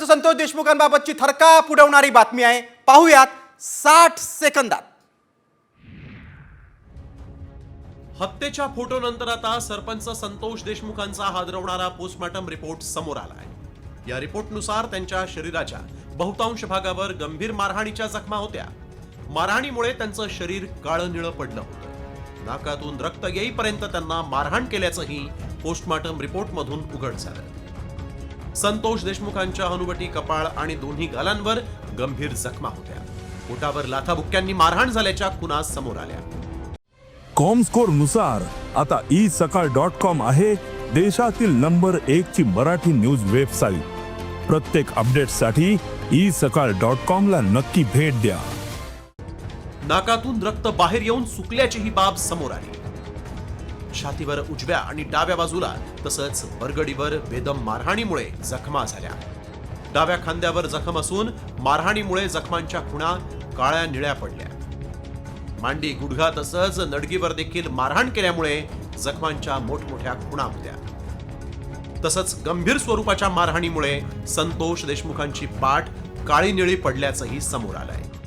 तसंच संतोष देशमुखांबाबतची थरकाप उडवणारी बातमी आहे, पाहूयात 60 सेकंदात. हत्येच्या फोटोनंतर आता सरपंच संतोष देशमुखांचा हादरवणारा पोस्टमॉर्टम रिपोर्ट समोर आलाय. या रिपोर्टनुसार त्यांच्या शरीराच्या बहुतांश भागावर गंभीर मारहाणीच्या जखमा होत्या. मारहाणीमुळे त्यांचं शरीर काळं-निळं पडलं होतं. नाकातून रक्त येईपर्यंत त्यांना मारहाण केल्याचंही पोस्टमॉर्टम रिपोर्टमधून उघड झालं. संतोष देशमुखांच्या हनुवटी, कपाळ आणि दोन्ही गालांवर गंभीर जखमा होत्या. पोटावर लाथाबुक्क्यांनी मारहाण झाल्याच्या खुणा समोर आल्या. कॉमस्कोर नुसार आता isakal.com आहे देशातील नंबर 1 ची मराठी न्यूज वेबसाईट. प्रत्येक अपडेटसाठी isakal.com ला नक्की भेट द्या. नाकातून रक्त बाहेर येऊन सुकल्याची ही बाब समोर आली. छातीवर उजव्या आणि डाव्या बाजूला तसंच बरगडीवर बेदम मारहाणीमुळे जखमा झाल्या. डाव्या खांद्यावर जखम असून मारहाणीमुळे जखमांच्या खुणा काळ्या निळ्या पडल्या. मांडी, गुडघा तसंच नडगीवर देखील मारहाण केल्यामुळे जखमांच्या मोठमोठ्या खुणा होत्या. तसंच गंभीर स्वरूपाच्या मारहाणीमुळे संतोष देशमुखांची पाठ काळी निळी पडल्याचंही समोर आलंय.